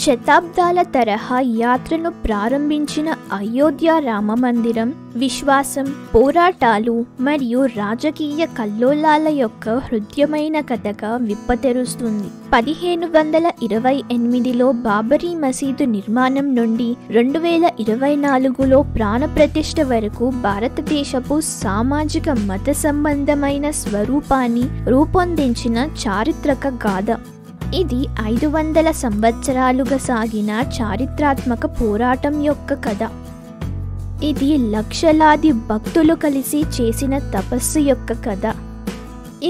శతాబ్దాల తరహా యాత్రను ప్రారంభించిన అయోధ్య రామమందిరం విశ్వాసం, పోరాటాలు మరియు రాజకీయ కల్లోలాల యొక్క హృదయమైన కథగా విప్పతెరుస్తుంది. 1528లో బాబరీ మసీదు నిర్మాణం నుండి 2024లో ప్రాణప్రతిష్ఠ వరకు భారతదేశపు సామాజిక మత సంబంధమైన స్వరూపాన్ని రూపొందించిన చారిత్రక గాథ. ఇది 500 సంవత్సరాలుగా సాగిన చారిత్రాత్మక పోరాటం యొక్క కథ. ఇది లక్షలాది భక్తులు కలిసి చేసిన తపస్సు యొక్క కథ.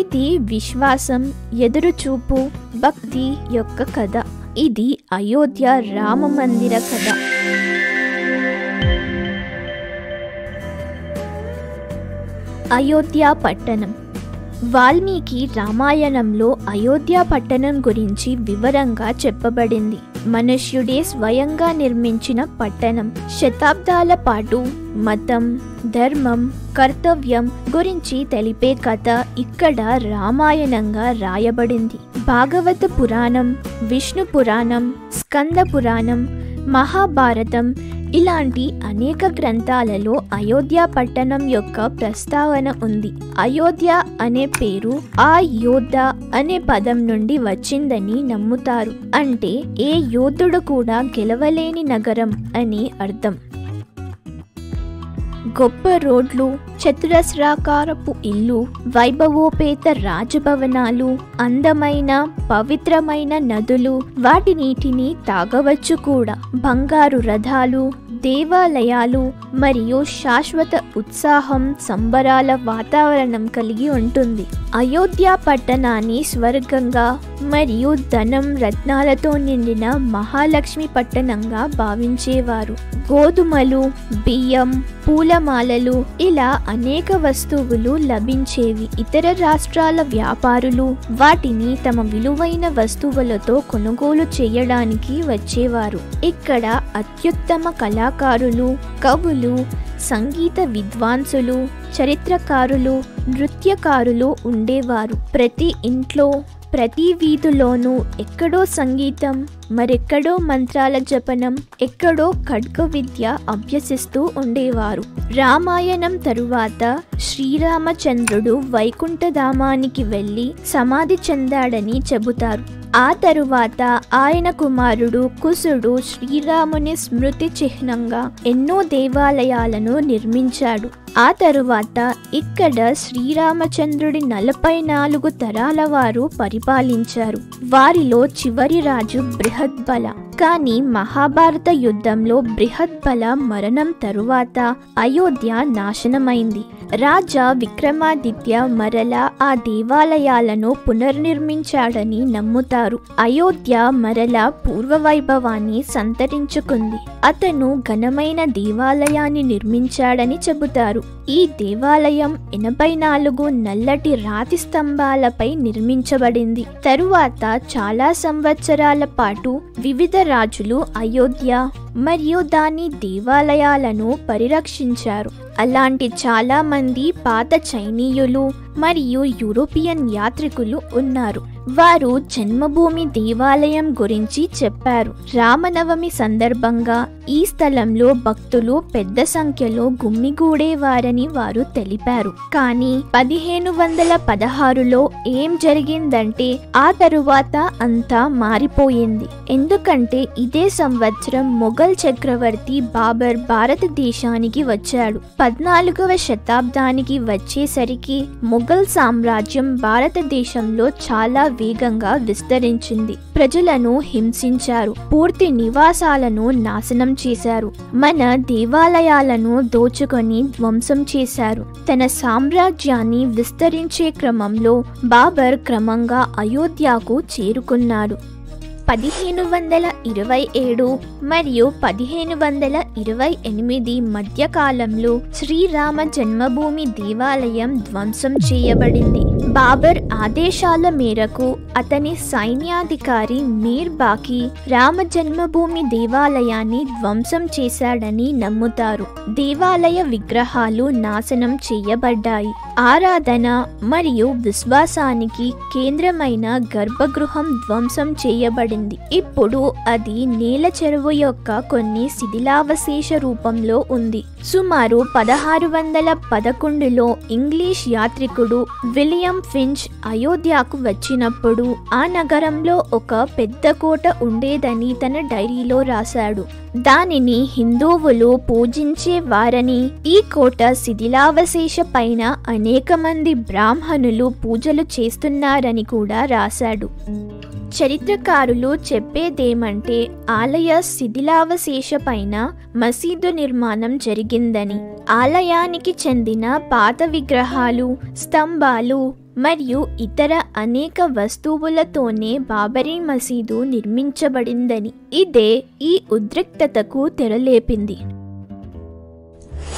ఇది విశ్వాసం, ఎదురుచూపు, భక్తి యొక్క కథ. ఇది అయోధ్య రామ మందిర కథ. అయోధ్య పట్టణం. వాల్మీకి రామాయణంలో అయోధ్య పట్టణం గురించి వివరంగా చెప్పబడింది. మనుష్యుడే స్వయంగా నిర్మించిన పట్టణం. శతాబ్దాల పాటు మతం, ధర్మం, కర్తవ్యం గురించి తెలిపే కథ ఇక్కడ రామాయణంగా రాయబడింది. భాగవత పురాణం, విష్ణు పురాణం, స్కంద పురాణం, మహాభారతం ఇలాంటి అనేక గ్రంథాలలో అయోధ్య పట్టణం యొక్క ప్రస్తావన ఉంది. అయోధ్య అనే పేరు ఆ యోధ అనే పదం నుండి వచ్చిందని నమ్ముతారు. అంటే ఏ యోధుడు కూడా గెలవలేని నగరం అని అర్థం. గొప్ప రోడ్లు, చతురస్రాకారపు ఇల్లు, వైభవోపేత రాజభవనాలు, అందమైన పవిత్రమైన నదులు, వాటి నీటిని తాగవచ్చు కూడా, బంగారు రథాలు, దేవాలయాలు మరియు శాశ్వత ఉత్సాహం, సంబరాల వాతావరణం కలిగి ఉంటుంది. అయోధ్య పట్టణాన్ని స్వర్గంగా మరియు ధనం, రత్నాలతో నిండిన మహాలక్ష్మి పట్టణంగా భావించేవారు. గోధుమలు, బియ్యం, పూలమాలలు ఇలా అనేక వస్తువులు లభించేవి. ఇతర రాష్ట్రాల వ్యాపారులు వాటిని తమ విలువైన వస్తువులతో కొనుగోలు చేయడానికి వచ్చేవారు. ఇక్కడ అత్యుత్తమ కళాకారులు, కవులు, సంగీత విద్వాంసులు, చరిత్రకారులు, నృత్యకారులు ఉండేవారు. ప్రతి ఇంట్లో, ప్రతి వీధిలోనూ ఎక్కడో సంగీతం, మరెక్కడో మంత్రాల జపనం, ఎక్కడో ఖడ్గ విద్య అభ్యసిస్తూ ఉండేవారు. రామాయణం తరువాత శ్రీరామచంద్రుడు వైకుంఠధామానికి వెళ్ళి సమాధి చెందాడని చెబుతారు. ఆ తరువాత ఆయన కుమారుడు కుశుడు శ్రీరాముని స్మృతి చిహ్నంగా ఎన్నో దేవాలయాలను నిర్మించాడు. ఆ తరువాత ఇక్కడ శ్రీరామచంద్రుడి 44 తరాల వారు పరిపాలించారు. వారిలో చివరి రాజు బృహద్బల. కానీ మహాభారత యుద్ధంలో బృహద్బల మరణం తరువాత అయోధ్య నాశనమైంది. రాజా విక్రమాదిత్య మరలా ఆ దేవాలయాలను పునర్నిర్మించాడని నమ్ముతారు. అయోధ్య మరలా పూర్వ వైభవాన్ని సంతరించుకుంది. అతను ఘనమైన దేవాలయాన్ని నిర్మించాడని చెబుతారు. ఈ దేవాలయం 84 నల్లటి రాతి స్తంభాలపై నిర్మించబడింది. తరువాత చాలా సంవత్సరాల పాటు వివిధ రాజులు అయోధ్య మరియు దాని దేవాలయాలను పరిరక్షించారు. అలాంటి చాలా మంది పాత చైనీయులు మరియు యూరోపియన్ యాత్రికులు ఉన్నారు. వారు జన్మభూమి దేవాలయం గురించి చెప్పారు. రామనవమి సందర్భంగా ఈ స్థలంలో భక్తులు పెద్ద సంఖ్యలో గుమ్మిగూడేవారని వారు తెలిపారు. కానీ 1516లో ఏం జరిగిందంటే ఆ తరువాత అంతా మారిపోయింది. ఎందుకంటే ఇదే సంవత్సరం మొఘల్ చక్రవర్తి బాబర్ భారతదేశానికి వచ్చాడు. 14వ శతాబ్దానికి వచ్చేసరికి మొఘల్ సామ్రాజ్యం భారతదేశంలో చాలా వేగంగా విస్తరించింది. ప్రజలను హింసించారు, పూర్తి నివాసాలను నాశనం చేశారు, మన దేవాలయాలను దోచుకొని ధ్వంసం చేశారు. తన సామ్రాజ్యాన్ని విస్తరించే క్రమంలో బాబర్ క్రమంగా అయోధ్యకు చేరుకున్నాడు. 1527 మరియు 1528 మధ్యకాలంలో శ్రీరామ జన్మభూమి దేవాలయం ధ్వంసం చేయబడింది. బాబర్ ఆదేశాల మేరకు అతని సైన్యాధికారి మీర్ బాకి రామ జన్మభూమి దేవాలయాన్ని ధ్వంసం చేశాడని నమ్ముతారు. దేవాలయ విగ్రహాలు నాశనం చేయబడ్డాయి. ఆరాధన మరియు విశ్వాసానికి కేంద్రమైన గర్భగృహం ధ్వంసం చేయబడింది. అయిపోయింది. ఇప్పుడు అది నేల చెరువు యొక్క కొన్ని శిథిలావశేష రూపంలో ఉంది. సుమారు 1611లో ఇంగ్లీష్ యాత్రికుడు విలియం ఫించ్ అయోధ్యకు వచ్చినప్పుడు ఆ నగరంలో ఒక పెద్ద కోట ఉండేదని తన డైరీలో రాశాడు. దానిని హిందువులు పూజించేవారని, ఈ కోట శిథిలావశేష పైన అనేక మంది బ్రాహ్మణులు పూజలు చేస్తున్నారని కూడా రాశాడు. చరిత్రకారులు చెప్పేదేమంటే ఆలయ శిథిలావశేష పైన మసీదు నిర్మాణం జరిగిందని. ఆలయానికి చెందిన పాత విగ్రహాలు, స్తంభాలు మరియు ఇతర అనేక వస్తువులతోనే బాబరీ మసీదు నిర్మించబడిందని. ఇదే ఈ ఉద్రిక్తతకు తెరలేపింది.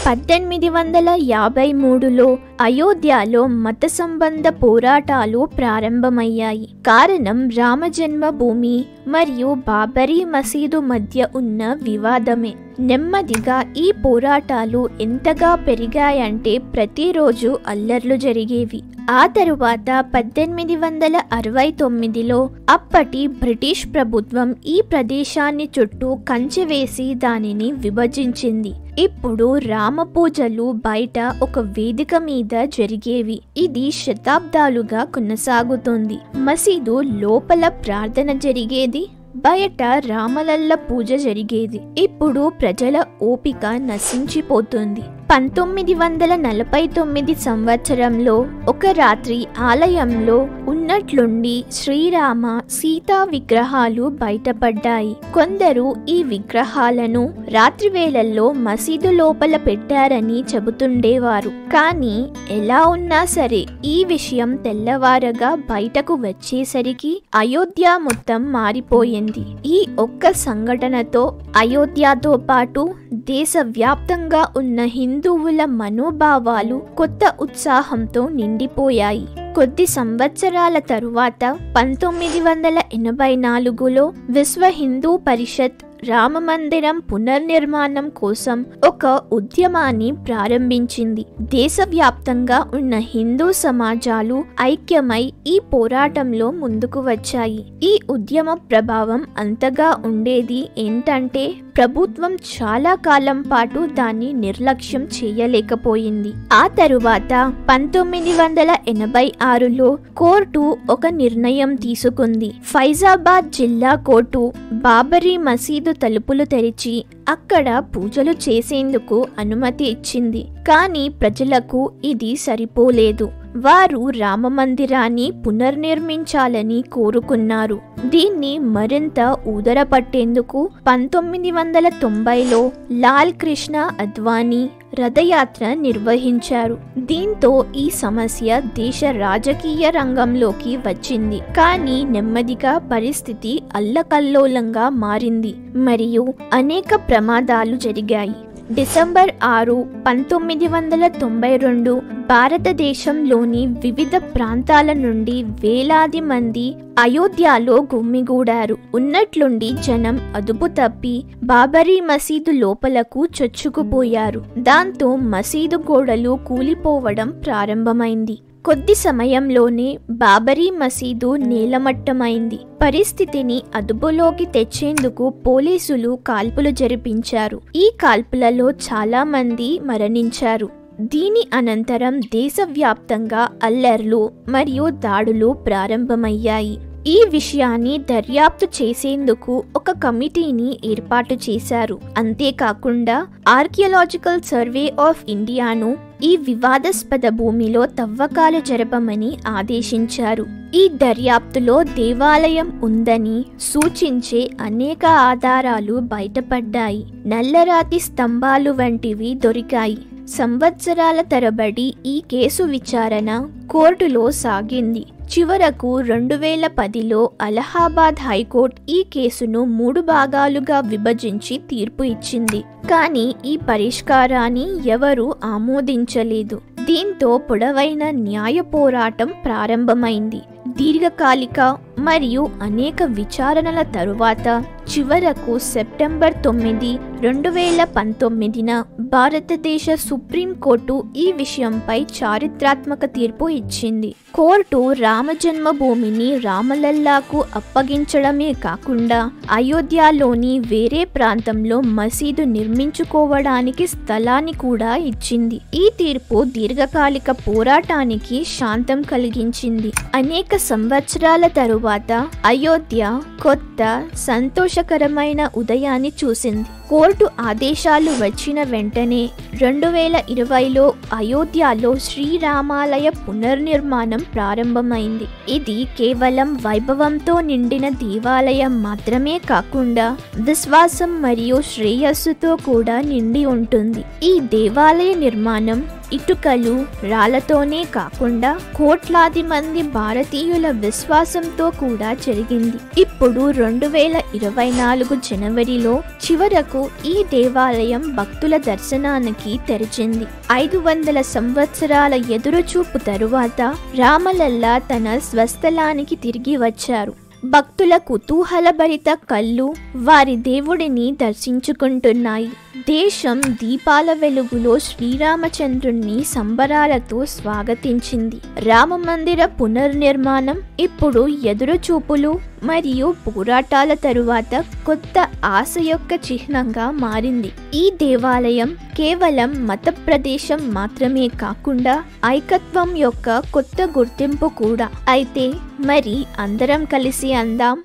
1853లో అయోధ్యలో మత సంబంధ పోరాటాలు ప్రారంభమయ్యాయి. కారణం రామజన్మభూమి మరియు బాబరీ మసీదు మధ్య ఉన్న వివాదమే. నెమ్మదిగా ఈ పోరాటాలు ఎంతగా పెరిగాయంటే ప్రతిరోజు అల్లర్లు జరిగేవి. ఆ తరువాత 1869లో అప్పటి బ్రిటిష్ ప్రభుత్వం ఈ ప్రదేశాన్ని చుట్టూ కంచె వేసి దానిని విభజించింది. ఇప్పుడు రామ పూజలు బయట ఒక వేదిక మీద జరిగేవి. ఇది శతాబ్దాలుగా కొనసాగుతుంది. మసీదు లోపల ప్రార్థన జరిగేది, బయట రామలల్ల పూజ జరిగేది. ఇప్పుడు ప్రజల ఓపిక నశించిపోతుంది. 1949 సంవత్సరంలో ఒక రాత్రి ఆలయంలో ఉన్నట్లుండి శ్రీరామ సీతా విగ్రహాలు బయటపడ్డాయి. కొందరు ఈ విగ్రహాలను రాత్రి వేళల్లో మసీదు లోపల పెట్టారని చెబుతుండేవారు. కానీ ఎలా ఉన్నా సరే ఈ విషయం తెల్లవారగా బయటకు వచ్చేసరికి అయోధ్య మొత్తం మారిపోయింది. ఈ ఒక్క సంఘటనతో అయోధ్యతో పాటు దేశవ్యాప్తంగా ఉన్న హిందువుల మనోభావాలు కొత్త ఉత్సాహంతో నిండిపోయాయి. కొద్ది సంవత్సరాల తరువాత 1984లో విశ్వ హిందూ పరిషత్ రామమందిరం పునర్నిర్మాణం కోసం ఒక ఉద్యమాన్ని ప్రారంభించింది. దేశవ్యాప్తంగా ఉన్న హిందూ సమాజాలు ఐక్యమై ఈ పోరాటంలో ముందుకు వచ్చాయి. ఈ ఉద్యమ ప్రభావం అంతగా ఉండేది ఏంటంటే ప్రభుత్వం చాలా కాలం పాటు దాన్ని నిర్లక్ష్యం చేయలేకపోయింది. ఆ తరువాత 1986లో కోర్టు ఒక నిర్ణయం తీసుకుంది. ఫైజాబాద్ జిల్లా కోర్టు బాబరీ మసీదు తలుపులు తెరిచి అక్కడ పూజలు చేసేందుకు అనుమతి ఇచ్చింది. కానీ ప్రజలకు ఇది సరిపోలేదు. వారు రామమందిరాన్ని పునర్నిర్మించాలని కోరుకున్నారు. దీన్ని మరింత ఊదరపట్టేందుకు 1990లో లాల్ కృష్ణ అద్వానీ రథయాత్ర నిర్వహించారు. దీంతో ఈ సమస్య దేశ రాజకీయ రంగంలోకి వచ్చింది. కానీ నెమ్మదిగా పరిస్థితి అల్లకల్లోలంగా మారింది మరియు అనేక ప్రమాదాలు జరిగాయి. డిసెంబర్ 6, 1992 భారతదేశంలోని వివిధ ప్రాంతాల నుండి వేలాది మంది అయోధ్యలో గుమ్మిగూడారు. ఉన్నట్లుండి జనం అదుపు తప్పి బాబరీ మసీదు లోపలకు చొచ్చుకుపోయారు. దాంతో మసీదు గోడలు కూలిపోవడం ప్రారంభమైంది. కొద్ది సమయంలోనే బాబరీ మసీదు నేలమట్టమైంది. పరిస్థితిని అదుపులోకి తెచ్చేందుకు పోలీసులు కాల్పులు జరిపించారు. ఈ కాల్పులలో చాలా మంది మరణించారు. దీని అనంతరం దేశవ్యాప్తంగా అల్లర్లు మరియు దాడులు ప్రారంభమయ్యాయి. ఈ విషయాన్ని దర్యాప్తు చేసేందుకు ఒక కమిటీని ఏర్పాటు చేశారు. అంతేకాకుండా ఆర్కియాలజికల్ సర్వే ఆఫ్ ఇండియాను ఈ వివాదాస్పద భూమిలో తవ్వకాలు జరపమని ఆదేశించారు. ఈ దర్యాప్తులో దేవాలయం ఉందని సూచించే అనేక ఆధారాలు బయటపడ్డాయి. నల్లరాతి స్తంభాలు వంటివి దొరికాయి. సంవత్సరాల తరబడి ఈ కేసు విచారణ కోర్టులో సాగింది. చివరకు 2010లో అలహాబాద్ హైకోర్టు ఈ కేసును 3 భాగాలుగా విభజించి తీర్పు ఇచ్చింది. కానీ ఈ పరిష్కారాన్ని ఎవరూ ఆమోదించలేదు. దీంతో పొడవైన న్యాయ పోరాటం ప్రారంభమైంది. దీర్ఘకాలిక మరియు అనేక విచారణల తరువాత చివరకు సెప్టెంబర్ 9, 2019న భారతదేశ సుప్రీంకోర్టు ఈ విషయంపై చారిత్రాత్మక తీర్పు ఇచ్చింది. కోర్టు రామ జన్మభూమిని రామలల్లాకు అప్పగించడమే కాకుండా అయోధ్యలోని వేరే ప్రాంతంలో మసీదు నిర్మించుకోవడానికి స్థలాన్ని కూడా ఇచ్చింది. ఈ తీర్పు దీర్ఘకాలిక పోరాటానికి శాంతం కలిగించింది. అనేక సంవత్సరాల తరువాత అయోధ్య కొత్త సంతోషకరమైన ఉదయాన్ని చూసింది. కోర్టు ఆదేశాలు వచ్చిన వెంటనే 2020లో అయోధ్యలో శ్రీరామాలయ పునర్నిర్మాణం ప్రారంభమైంది. ఇది కేవలం వైభవంతో నిండిన దేవాలయం మాత్రమే కాకుండా విశ్వాసం మరియు శ్రేయస్సుతో కూడా నిండి ఉంటుంది. ఈ దేవాలయ నిర్మాణం ఇటుకలు రాళ్లతోనే కాకుండా కోట్లాది మంది భారతీయుల విశ్వాసంతో కూడా జరిగింది. ఇప్పుడు 2024 జనవరిలో చివరకు ఈ దేవాలయం భక్తుల దర్శనానికి తెరిచింది. 500 సంవత్సరాల ఎదురుచూపు తరువాత రామలల్లా తన స్వస్థలానికి తిరిగి వచ్చారు. భక్తుల కుతూహలభరిత కళ్ళు వారి దేవుడిని దర్శించుకుంటున్నాయి. దేశం దీపాల వెలుగులో శ్రీరామచంద్రుణ్ణి సంబరాలతో స్వాగతించింది. రామమందిర పునర్నిర్మాణం ఇప్పుడు ఎదురుచూపులు మరియు పోరాటాల తరువాత కొత్త ఆశ యొక్క చిహ్నంగా మారింది. ఈ దేవాలయం కేవలం మత ప్రదేశం మాత్రమే కాకుండా ఐకత్వం యొక్క కొత్త గుర్తింపు కూడా. అయితే మరి అందరం కలిసి అందాం,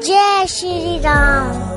జై శ్రీరామ్.